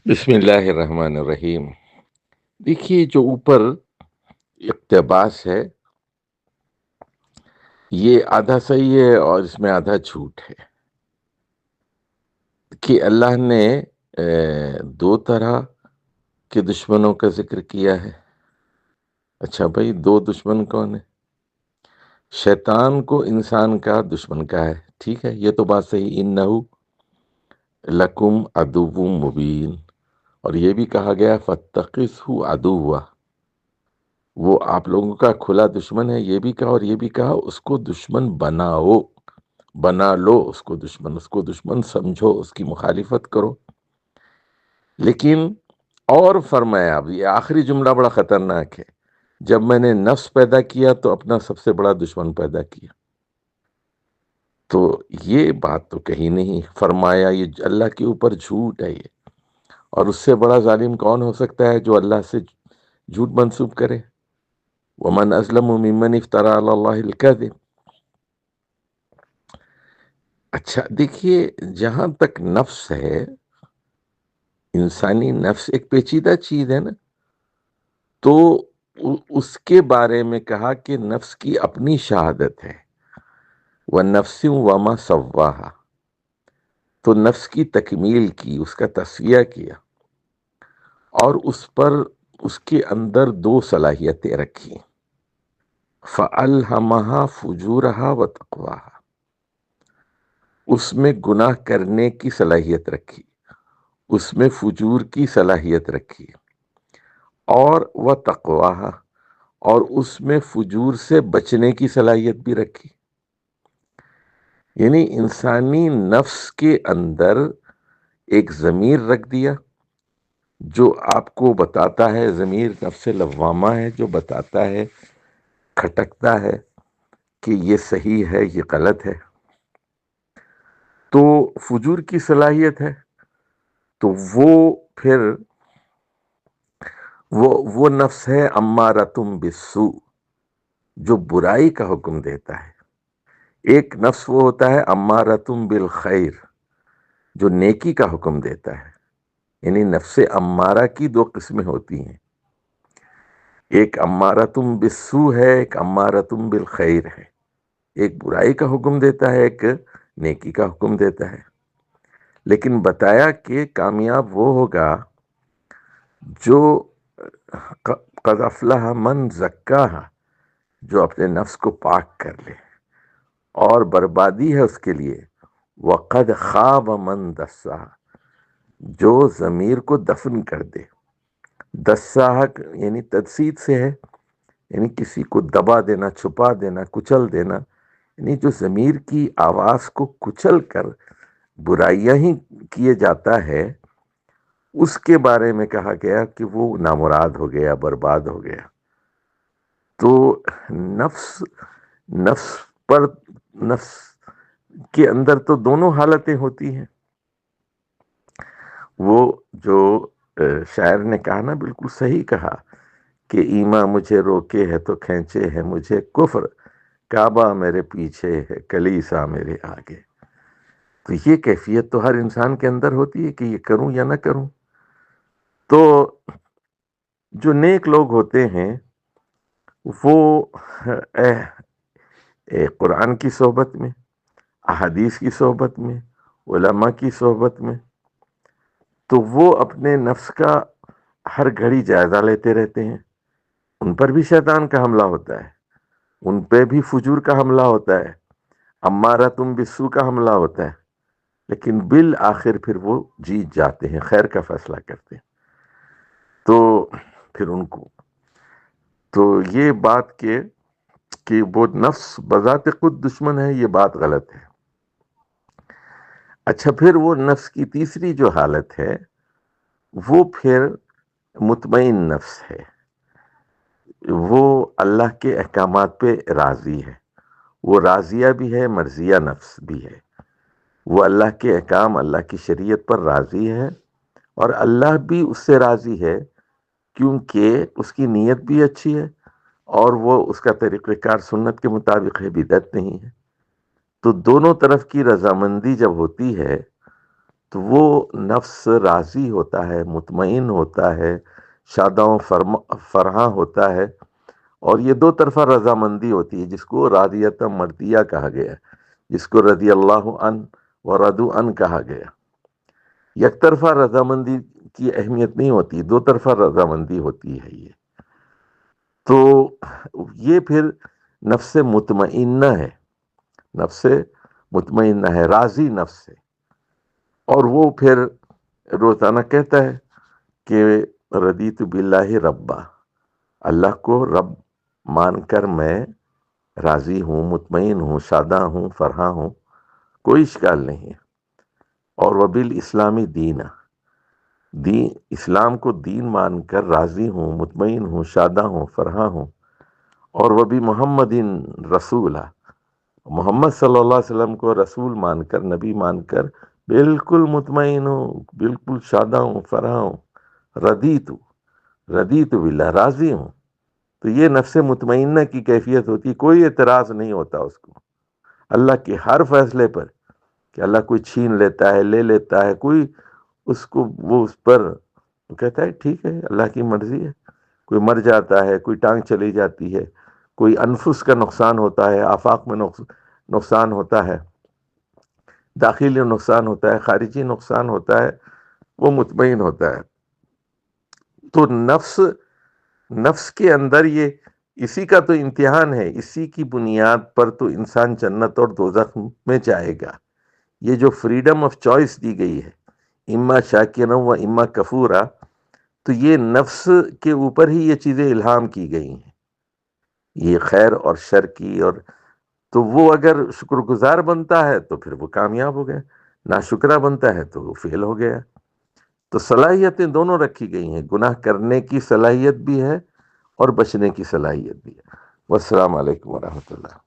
بسم اللہ الرحمن الرحیم۔ دیکھیے، جو اوپر اقتباس ہے یہ آدھا صحیح ہے اور اس میں آدھا جھوٹ ہے کہ اللہ نے دو طرح کے دشمنوں کا ذکر کیا ہے۔ اچھا بھائی، دو دشمن کون ہے؟ شیطان کو انسان کا دشمن کہا ہے، ٹھیک ہے، یہ تو بات صحیح، انہو لکم عدو مبین، اور یہ بھی کہا گیا فاتخذہ عدوا، وہ آپ لوگوں کا کھلا دشمن ہے، یہ بھی کہا، اور یہ بھی کہا اس کو دشمن بناؤ، بنا لو اس کو دشمن سمجھو، اس کی مخالفت کرو۔ لیکن اور فرمایا، اب یہ آخری جملہ بڑا خطرناک ہے، جب میں نے نفس پیدا کیا تو اپنا سب سے بڑا دشمن پیدا کیا۔ تو یہ بات تو کہیں نہیں، فرمایا یہ اللہ کے اوپر جھوٹ ہے یہ، اور اس سے بڑا ظالم کون ہو سکتا ہے جو اللہ سے جھوٹ منسوب کرے؟ ومن ازلم ممن افترى علی اللہ الکذب۔ اچھا دیکھیے، جہاں تک نفس ہے، انسانی نفس ایک پیچیدہ چیز ہے نا، تو اس کے بارے میں کہا کہ نفس کی اپنی شہادت ہے، وَنَفْسٍ وَمَا سَوَّاهَا، تو نفس کی تکمیل کی، اس کا تصفیہ کیا، اور اس پر اس کے اندر دو صلاحیتیں رکھی، فَأَلْهَمَهَا فُجُورَهَا وَتَقْوَاهَا، اس میں گناہ کرنے کی صلاحیت رکھی، اس میں فجور کی صلاحیت رکھی، اور وہ تقواہ، اور اس میں فجور سے بچنے کی صلاحیت بھی رکھی۔ یعنی انسانی نفس کے اندر ایک ضمیر رکھ دیا جو آپ کو بتاتا ہے، ضمیر نفس لوامہ ہے جو بتاتا ہے، کھٹکتا ہے کہ یہ صحیح ہے یہ غلط ہے۔ تو فجور کی صلاحیت ہے، تو وہ پھر وہ نفس ہے امارتم بالسوء، جو برائی کا حکم دیتا ہے۔ ایک نفس وہ ہوتا ہے امارتم بالخیر، جو نیکی کا حکم دیتا ہے۔ یعنی نفس امارہ کی دو قسمیں ہوتی ہیں، ایک امارتم بالسوء ہے، ایک امارتم بالخیر ہے، ایک برائی کا حکم دیتا ہے، ایک نیکی کا حکم دیتا ہے۔ لیکن بتایا کہ کامیاب وہ ہوگا جو قد افلح من زکاہا، جو اپنے نفس کو پاک کر لے، اور بربادی ہے اس کے لیے وقد خاب من دساہا، جو ضمیر کو دفن کر دے۔ دساہا یعنی تجسید سے ہے، یعنی کسی کو دبا دینا، چھپا دینا، کچل دینا، یعنی جو ضمیر کی آواز کو کچل کر برائیاں ہی کیے جاتا ہے، اس کے بارے میں کہا گیا کہ وہ نامراد ہو گیا، برباد ہو گیا۔ تو نفس نفس پر نفس کے اندر تو دونوں حالتیں ہوتی ہیں۔ وہ جو شاعر نے کہا نا، بالکل صحیح کہا کہ ایماں مجھے روکے ہے تو کھینچے ہے مجھے کفر، کعبہ میرے پیچھے ہے کلیسا میرے آگے۔ تو یہ کیفیت تو ہر انسان کے اندر ہوتی ہے کہ یہ کروں یا نہ کروں۔ تو جو نیک لوگ ہوتے ہیں وہ قرآن کی صحبت میں، احادیث کی صحبت میں، علماء کی صحبت میں، تو وہ اپنے نفس کا ہر گھڑی جائزہ لیتے رہتے ہیں۔ ان پر بھی شیطان کا حملہ ہوتا ہے، ان پہ بھی فجور کا حملہ ہوتا ہے، امارتم بالسوء کا حملہ ہوتا ہے، لیکن بالآخر پھر وہ جیت جاتے ہیں، خیر کا فیصلہ کرتے ہیں۔ تو پھر ان کو تو یہ بات کہ وہ نفس بذات خود دشمن ہے، یہ بات غلط ہے۔ اچھا، پھر وہ نفس کی تیسری جو حالت ہے وہ پھر مطمئن نفس ہے، وہ اللہ کے احکامات پہ راضی ہے، وہ راضیہ بھی ہے، مرضیہ نفس بھی ہے۔ وہ اللہ کے احکام، اللہ کی شریعت پر راضی ہے، اور اللہ بھی اس سے راضی ہے کیونکہ اس کی نیت بھی اچھی ہے، اور وہ اس کا طریقہ کار سنت کے مطابق ہے، بدعت نہیں ہے۔ تو دونوں طرف کی رضامندی جب ہوتی ہے تو وہ نفس راضی ہوتا ہے، مطمئن ہوتا ہے، شاداں فرحاں ہوتا ہے، اور یہ دو طرفہ رضامندی ہوتی ہے، جس کو راضیت مرضیہ کہا گیا، جس کو رضی اللہ عنہ و رضوا عنہ کہا گیا۔ یک طرفہ رضامندی کی اہمیت نہیں ہوتی، دو طرفہ رضامندی ہوتی ہے یہ۔ تو یہ پھر نفس مطمئنہ ہے، نفس مطمئنہ ہے، راضی نفس ہے، اور وہ پھر روزانہ کہتا ہے کہ رضیت باللہ ربا، اللہ کو رب مان کر میں راضی ہوں، مطمئن ہوں، شاداں ہوں، فرحاں ہوں، کوئی اشکال نہیں ہے۔ اور وبالاسلامی دینا، دین اسلام کو دین مان کر راضی ہوں، مطمئن ہوں، شاداں ہوں، فرحاں ہوں۔ اور وبی محمد رسولہ، محمد صلی اللہ علیہ وسلم کو رسول مان کر، نبی مان کر بالکل مطمئن ہوں، بالکل شاداں ہوں، فرحاں ہوں۔ ردیت باللہ، راضی ہوں۔ تو یہ نفس مطمئنہ کی کیفیت ہوتی ہے، کوئی اعتراض نہیں ہوتا اس کو اللہ کے ہر فیصلے پر، کہ اللہ کوئی چھین لیتا ہے، لے لیتا ہے، کوئی اس کو وہ اس پر وہ کہتا ہے ٹھیک ہے، اللہ کی مرضی ہے۔ کوئی مر جاتا ہے، کوئی ٹانگ چلی جاتی ہے، کوئی انفس کا نقصان ہوتا ہے، آفاق میں نقصان ہوتا ہے، داخلی نقصان ہوتا ہے، خارجی نقصان ہوتا ہے، وہ مطمئن ہوتا ہے۔ تو نفس کے اندر یہ اسی کا تو امتحان ہے، اسی کی بنیاد پر تو انسان جنت اور دوزخ میں جائے گا۔ یہ جو فریڈم آف چوائس دی گئی ہے، اما شاکرا و اما کفورا، تو یہ نفس کے اوپر ہی یہ چیزیں الہام کی گئی ہیں، یہ خیر اور شر کی۔ اور تو وہ اگر شکر گزار بنتا ہے تو پھر وہ کامیاب ہو گیا، ناشکرہ بنتا ہے تو وہ فیل ہو گیا۔ تو صلاحیتیں دونوں رکھی گئی ہیں، گناہ کرنے کی صلاحیت بھی ہے اور بچنے کی صلاحیت بھی ہے۔ والسلام علیکم ورحمۃ اللہ۔